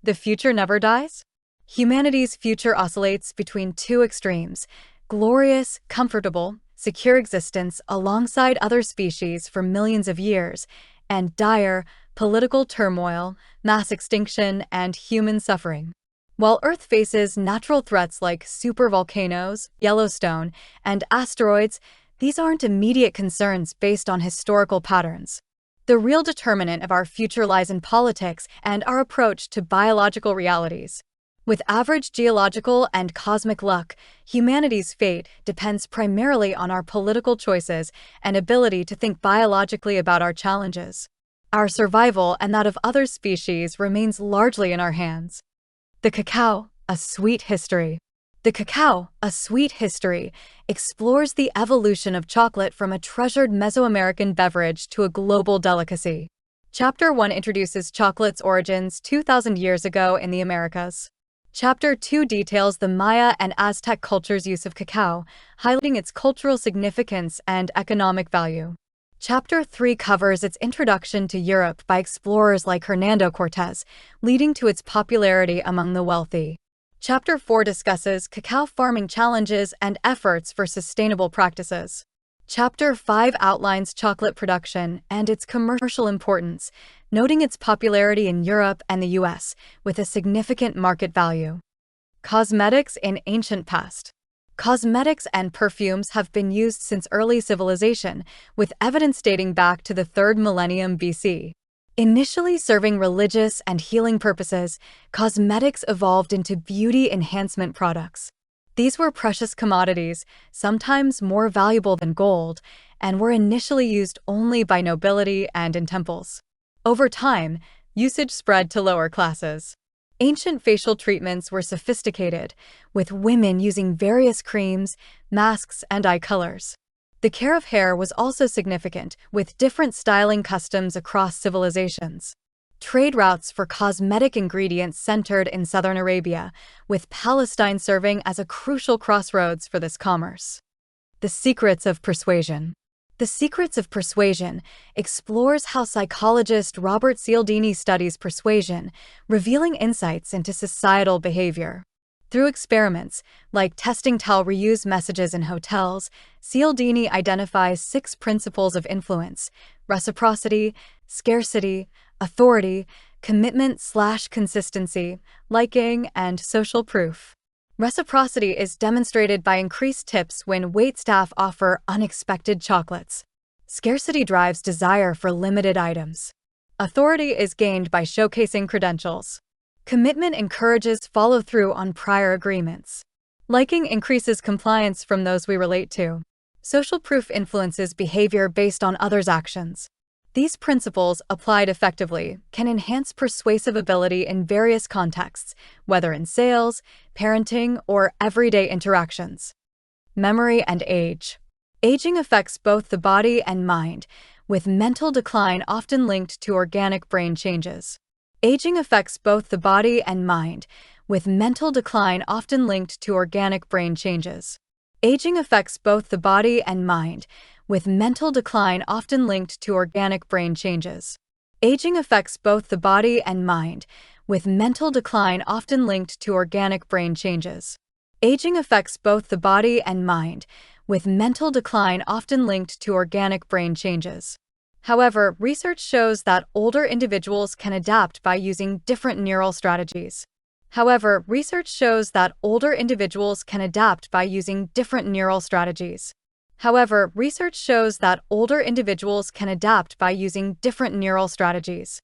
The future never dies? Humanity's future oscillates between two extremes: glorious, comfortable, secure existence alongside other species for millions of years, and dire, political turmoil, mass extinction, and human suffering. While Earth faces natural threats like supervolcanoes, Yellowstone, and asteroids, these aren't immediate concerns based on historical patterns. The real determinant of our future lies in politics and our approach to biological realities. With average geological and cosmic luck, humanity's fate depends primarily on our political choices and ability to think biologically about our challenges. Our survival and that of other species remains largely in our hands. The Cacao, a Sweet History. The Cacao, a Sweet History, explores the evolution of chocolate from a treasured Mesoamerican beverage to a global delicacy. Chapter 1 introduces chocolate's origins 2,000 years ago in the Americas. Chapter 2 details the Maya and Aztec culture's use of cacao, highlighting its cultural significance and economic value. Chapter 3 covers its introduction to Europe by explorers like Hernando Cortés, leading to its popularity among the wealthy. Chapter 4 discusses cacao farming challenges and efforts for sustainable practices. Chapter 5 outlines chocolate production and its commercial importance, noting its popularity in Europe and the US, with a significant market value. Cosmetics in ancient past. Cosmetics and perfumes have been used since early civilization, with evidence dating back to the 3rd millennium BC. Initially serving religious and healing purposes, cosmetics evolved into beauty enhancement products. These were precious commodities, sometimes more valuable than gold, and were initially used only by nobility and in temples. Over time, usage spread to lower classes. Ancient facial treatments were sophisticated, with women using various creams, masks, and eye colors. The care of hair was also significant, with different styling customs across civilizations. Trade routes for cosmetic ingredients centered in southern Arabia, with Palestine serving as a crucial crossroads for this commerce. The Secrets of Persuasion. The Secrets of Persuasion explores how psychologist Robert Cialdini studies persuasion, revealing insights into societal behavior. Through experiments, like testing towel reuse messages in hotels, Cialdini identifies 6 principles of influence: reciprocity, scarcity, authority, commitment/consistency, liking, and social proof. Reciprocity is demonstrated by increased tips when waitstaff offer unexpected chocolates. Scarcity drives desire for limited items. Authority is gained by showcasing credentials. Commitment encourages follow-through on prior agreements. Liking increases compliance from those we relate to. Social proof influences behavior based on others' actions. These principles, applied effectively, can enhance persuasive ability in various contexts, whether in sales, parenting, or everyday interactions. Memory and age. Aging affects both the body and mind, with mental decline often linked to organic brain changes. Aging affects both the body and mind, with mental decline often linked to organic brain changes. Aging affects both the body and mind, with mental decline often linked to organic brain changes. Aging affects both the body and mind, with mental decline often linked to organic brain changes. Aging affects both the body and mind, with mental decline often linked to organic brain changes. However, research shows that older individuals can adapt by using different neural strategies. However, research shows that older individuals can adapt by using different neural strategies. However, research shows that older individuals can adapt by using different neural strategies.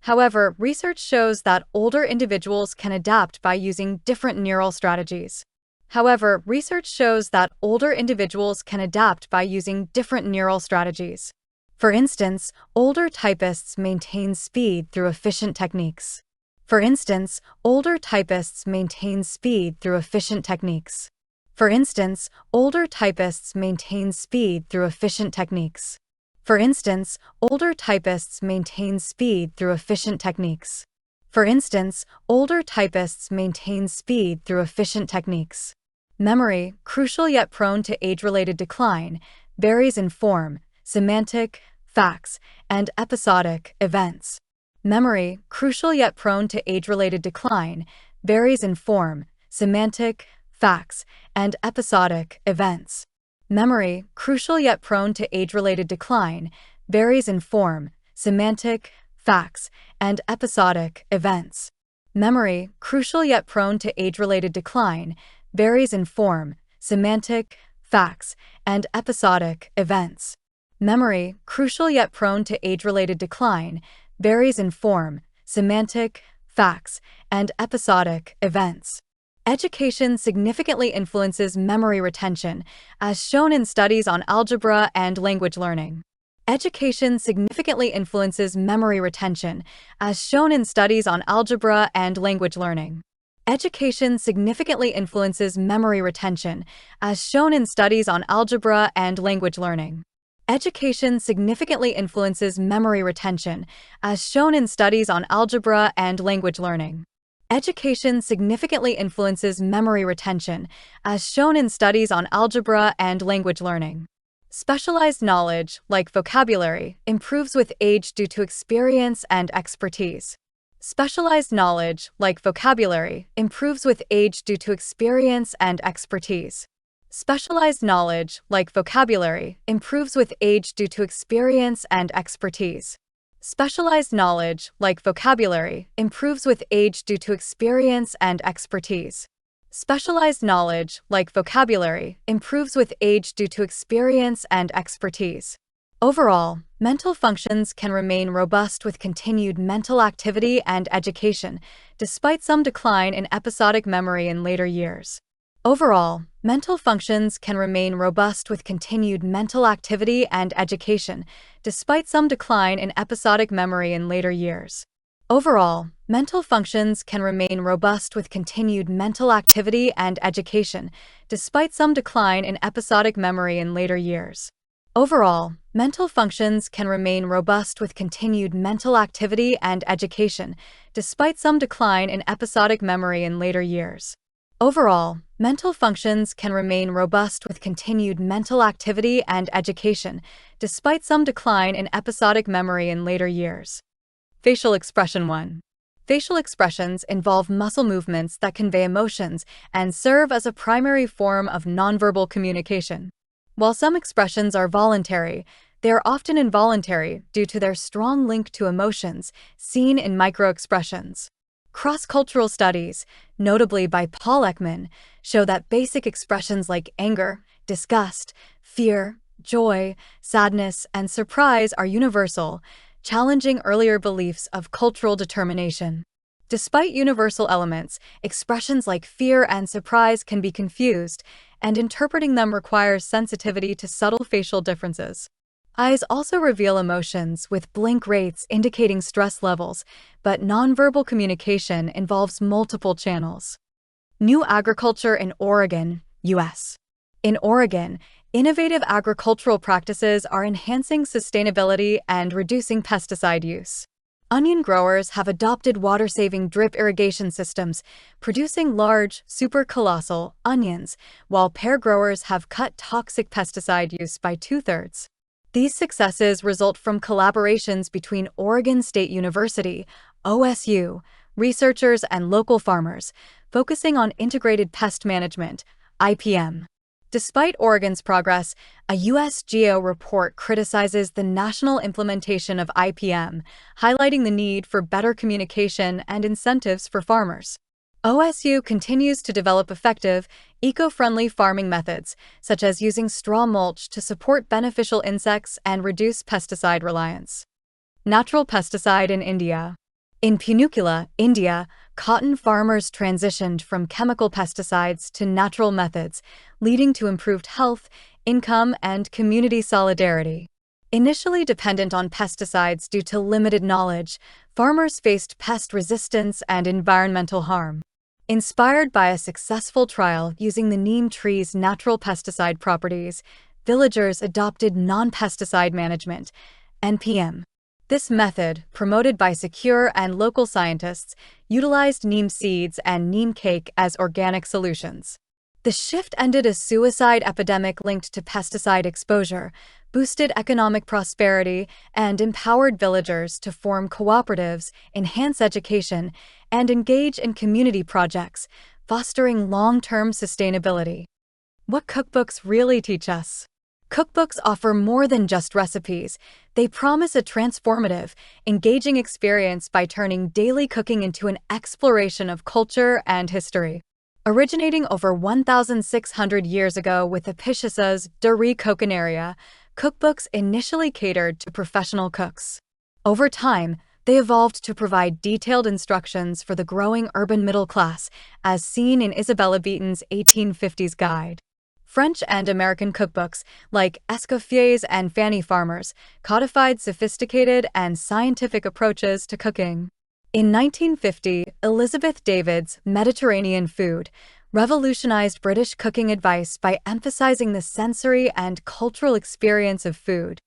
However, research shows that older individuals can adapt by using different neural strategies. However, research shows that older individuals can adapt by using different neural strategies. For instance, older typists maintain speed through efficient techniques. For instance, older typists maintain speed through efficient techniques. For instance, older typists maintain speed through efficient techniques. For instance, older typists maintain speed through efficient techniques. For instance, older typists maintain speed through efficient techniques. Memory, crucial yet prone to age-related decline, varies in form, semantic, facts, and episodic events. Memory, crucial yet prone to age-related decline, varies in form, semantic, facts, and episodic events. Memory, crucial yet prone to age-related decline, varies in form, semantic, facts, and episodic events. Memory, crucial yet prone to age-related decline, varies in form, semantic, facts, and episodic events. Memory, crucial yet prone to age-related decline, varies in form, semantic, facts, and episodic events. Education significantly influences memory retention, as shown in studies on algebra and language learning. Education significantly influences memory retention, as shown in studies on algebra and language learning. Education significantly influences memory retention, as shown in studies on algebra and language learning. Education significantly influences memory retention, as shown in studies on algebra and language learning. Education significantly influences memory retention, as shown in studies on algebra and language learning. Specialized knowledge, like vocabulary, improves with age due to experience and expertise. Specialized knowledge, like vocabulary, improves with age due to experience and expertise. Specialized knowledge, like vocabulary, improves with age due to experience and expertise. Specialized knowledge, like vocabulary, improves with age due to experience and expertise. Specialized knowledge, like vocabulary, improves with age due to experience and expertise. Overall, mental functions can remain robust with continued mental activity and education, despite some decline in episodic memory in later years. Overall, mental functions can remain robust with continued mental activity and education, despite some decline in episodic memory in later years. Overall, mental functions can remain robust with continued mental activity and education, despite some decline in episodic memory in later years. Overall, mental functions can remain robust with continued mental activity and education, despite some decline in episodic memory in later years. Overall, mental functions can remain robust with continued mental activity and education, despite some decline in episodic memory in later years. Facial expression 1. Facial expressions involve muscle movements that convey emotions and serve as a primary form of nonverbal communication. While some expressions are voluntary, they are often involuntary due to their strong link to emotions seen in microexpressions. Cross-cultural studies, notably by Paul Ekman, show that basic expressions like anger, disgust, fear, joy, sadness, and surprise are universal, challenging earlier beliefs of cultural determination. Despite universal elements, expressions like fear and surprise can be confused, and interpreting them requires sensitivity to subtle facial differences. Eyes also reveal emotions, with blink rates indicating stress levels, but nonverbal communication involves multiple channels. New agriculture in Oregon, U.S. In Oregon, innovative agricultural practices are enhancing sustainability and reducing pesticide use. Onion growers have adopted water-saving drip irrigation systems, producing large, supercolossal onions, while pear growers have cut toxic pesticide use by 2/3. These successes result from collaborations between Oregon State University, OSU, researchers and local farmers, focusing on integrated pest management, IPM. Despite Oregon's progress, a USGAO report criticizes the national implementation of IPM, highlighting the need for better communication and incentives for farmers. OSU continues to develop effective, eco-friendly farming methods, such as using straw mulch to support beneficial insects and reduce pesticide reliance. Natural pesticide in India. In Punukula, India, cotton farmers transitioned from chemical pesticides to natural methods, leading to improved health, income, and community solidarity. Initially dependent on pesticides due to limited knowledge, farmers faced pest resistance and environmental harm. Inspired by a successful trial using the neem tree's natural pesticide properties, villagers adopted non-pesticide management, NPM. This method, promoted by Secure and local scientists, utilized neem seeds and neem cake as organic solutions. The shift ended a suicide epidemic linked to pesticide exposure, boosted economic prosperity, and empowered villagers to form cooperatives, enhance education, and engage in community projects, fostering long-term sustainability. What cookbooks really teach us? Cookbooks offer more than just recipes. They promise a transformative, engaging experience by turning daily cooking into an exploration of culture and history. Originating over 1,600 years ago with Apicius's De Re Coquinaria, cookbooks initially catered to professional cooks. Over time, they evolved to provide detailed instructions for the growing urban middle class, as seen in Isabella Beeton's 1850s guide. French and American cookbooks, like Escoffier's and Fanny Farmer's, codified sophisticated and scientific approaches to cooking. In 1950, Elizabeth David's Mediterranean Food revolutionized British cooking advice by emphasizing the sensory and cultural experience of food.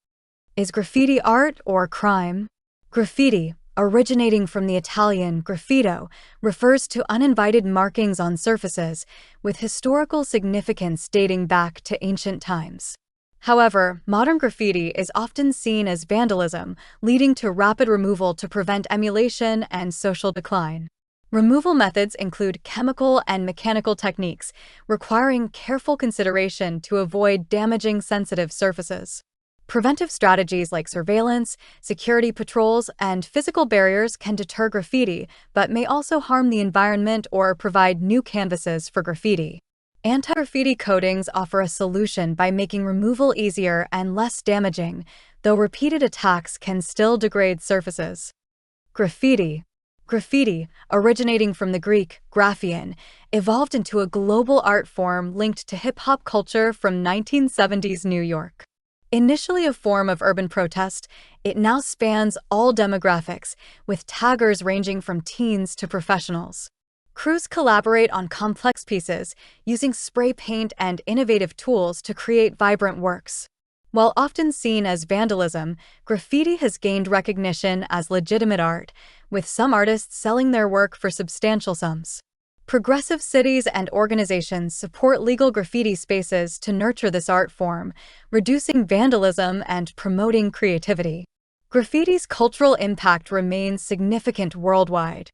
Is graffiti art or crime? Graffiti, originating from the Italian graffito, refers to uninvited markings on surfaces, with historical significance dating back to ancient times. However, modern graffiti is often seen as vandalism, leading to rapid removal to prevent emulation and social decline. Removal methods include chemical and mechanical techniques, requiring careful consideration to avoid damaging sensitive surfaces. Preventive strategies like surveillance, security patrols, and physical barriers can deter graffiti, but may also harm the environment or provide new canvases for graffiti. Anti-graffiti coatings offer a solution by making removal easier and less damaging, though repeated attacks can still degrade surfaces. Graffiti, originating from the Greek graphein, evolved into a global art form linked to hip-hop culture from 1970s New York. Initially a form of urban protest, it now spans all demographics, with taggers ranging from teens to professionals. Crews collaborate on complex pieces, using spray paint and innovative tools to create vibrant works. While often seen as vandalism, graffiti has gained recognition as legitimate art, with some artists selling their work for substantial sums. Progressive cities and organizations support legal graffiti spaces to nurture this art form, reducing vandalism and promoting creativity. Graffiti's cultural impact remains significant worldwide.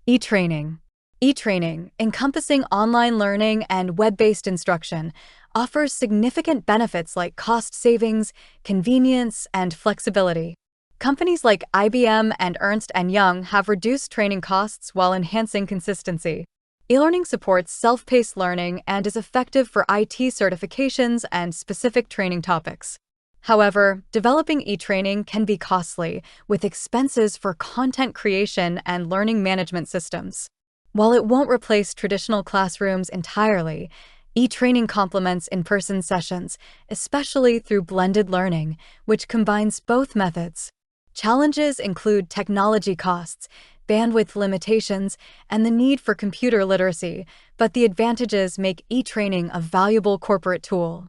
E-training, encompassing online learning and web-based instruction, offers significant benefits like cost savings, convenience, and flexibility. Companies like IBM and Ernst & Young have reduced training costs while enhancing consistency. E-learning supports self-paced learning and is effective for IT certifications and specific training topics. However, developing e-training can be costly, with expenses for content creation and learning management systems. While it won't replace traditional classrooms entirely, e-training complements in-person sessions, especially through blended learning, which combines both methods. Challenges include technology costs, bandwidth limitations, and the need for computer literacy, but the advantages make e-training a valuable corporate tool.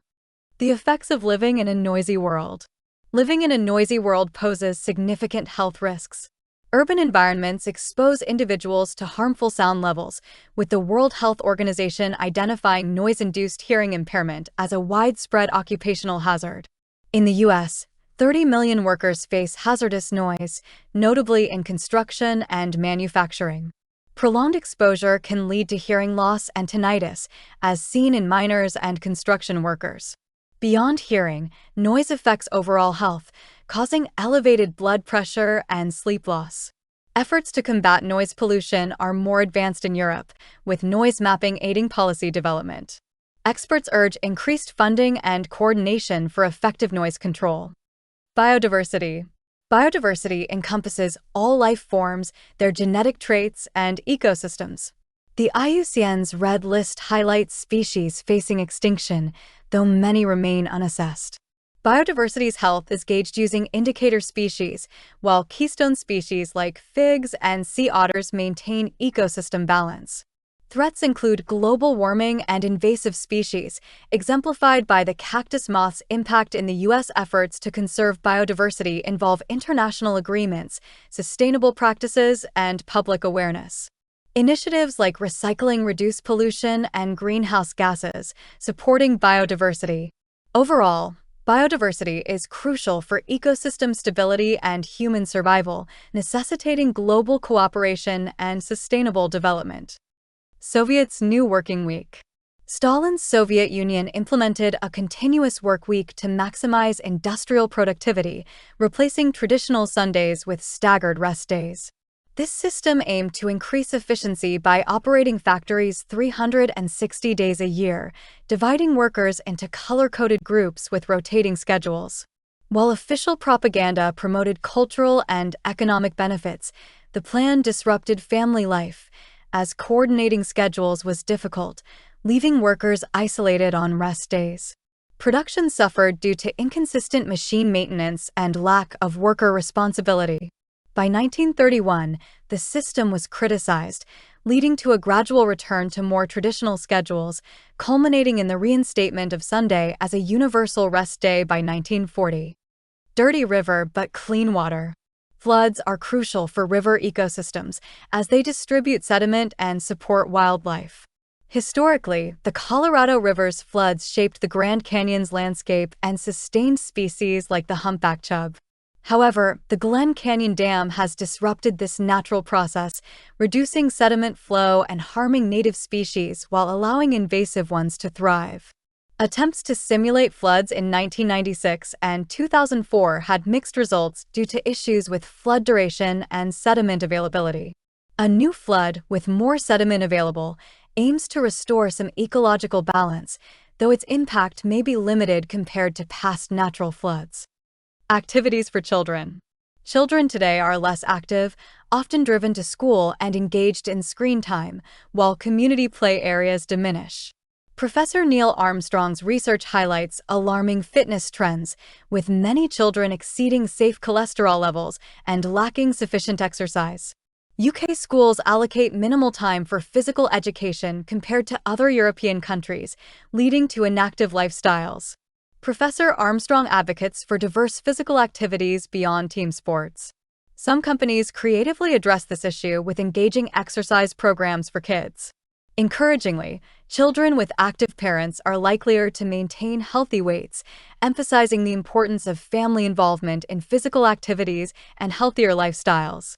The effects of living in a noisy world. Living in a noisy world poses significant health risks. Urban environments expose individuals to harmful sound levels, with the World Health Organization identifying noise-induced hearing impairment as a widespread occupational hazard. In the U.S., 30 million workers face hazardous noise, notably in construction and manufacturing. Prolonged exposure can lead to hearing loss and tinnitus, as seen in miners and construction workers. Beyond hearing, noise affects overall health, causing elevated blood pressure and sleep loss. Efforts to combat noise pollution are more advanced in Europe, with noise mapping aiding policy development. Experts urge increased funding and coordination for effective noise control. Biodiversity. Biodiversity encompasses all life forms, their genetic traits, and ecosystems. The IUCN's Red List highlights species facing extinction, though many remain unassessed. Biodiversity's health is gauged using indicator species, while keystone species like figs and sea otters maintain ecosystem balance. Threats include global warming and invasive species, exemplified by the cactus moth's impact. In the U.S. Efforts to conserve biodiversity involve international agreements, sustainable practices, and public awareness. Initiatives like recycling reduce pollution and greenhouse gases, supporting biodiversity. Overall, Biodiversity is crucial for ecosystem stability and human survival, necessitating global cooperation and sustainable development. Soviet's new working week. Stalin's Soviet Union implemented a continuous work week to maximize industrial productivity, replacing traditional Sundays with staggered rest days. This system aimed to increase efficiency by operating factories 360 days a year, dividing workers into color-coded groups with rotating schedules. While official propaganda promoted cultural and economic benefits, the plan disrupted family life, as coordinating schedules was difficult, leaving workers isolated on rest days. Production suffered due to inconsistent machine maintenance and lack of worker responsibility. By 1931, the system was criticized, leading to a gradual return to more traditional schedules, culminating in the reinstatement of Sunday as a universal rest day by 1940. Dirty river but clean water. Floods are crucial for river ecosystems as they distribute sediment and support wildlife. Historically, the Colorado River's floods shaped the Grand Canyon's landscape and sustained species like the humpback chub. However, the Glen Canyon Dam has disrupted this natural process, reducing sediment flow and harming native species while allowing invasive ones to thrive. Attempts to simulate floods in 1996 and 2004 had mixed results due to issues with flood duration and sediment availability. A new flood, with more sediment available, aims to restore some ecological balance, though its impact may be limited compared to past natural floods. Activities for children. Children today are less active, often driven to school and engaged in screen time, while community play areas diminish. Professor Neil Armstrong's research highlights alarming fitness trends, with many children exceeding safe cholesterol levels and lacking sufficient exercise. UK schools allocate minimal time for physical education compared to other European countries, leading to inactive lifestyles. Professor Armstrong advocates for diverse physical activities beyond team sports. Some companies creatively address this issue with engaging exercise programs for kids. Encouragingly, children with active parents are likelier to maintain healthy weights, emphasizing the importance of family involvement in physical activities and healthier lifestyles.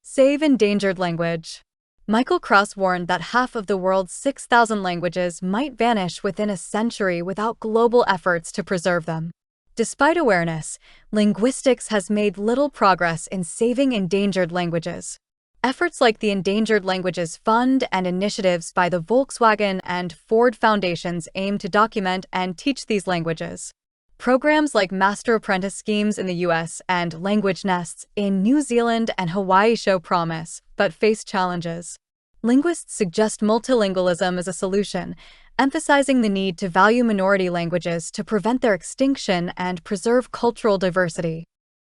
Save endangered language. Michael Krauss warned that half of the world's 6,000 languages might vanish within a century without global efforts to preserve them. Despite awareness, linguistics has made little progress in saving endangered languages. Efforts like the Endangered Languages Fund and initiatives by the Volkswagen and Ford Foundations aim to document and teach these languages. Programs like Master Apprentice schemes in the US and Language Nests in New Zealand and Hawaii show promise, but face challenges. Linguists suggest multilingualism as a solution, emphasizing the need to value minority languages to prevent their extinction and preserve cultural diversity.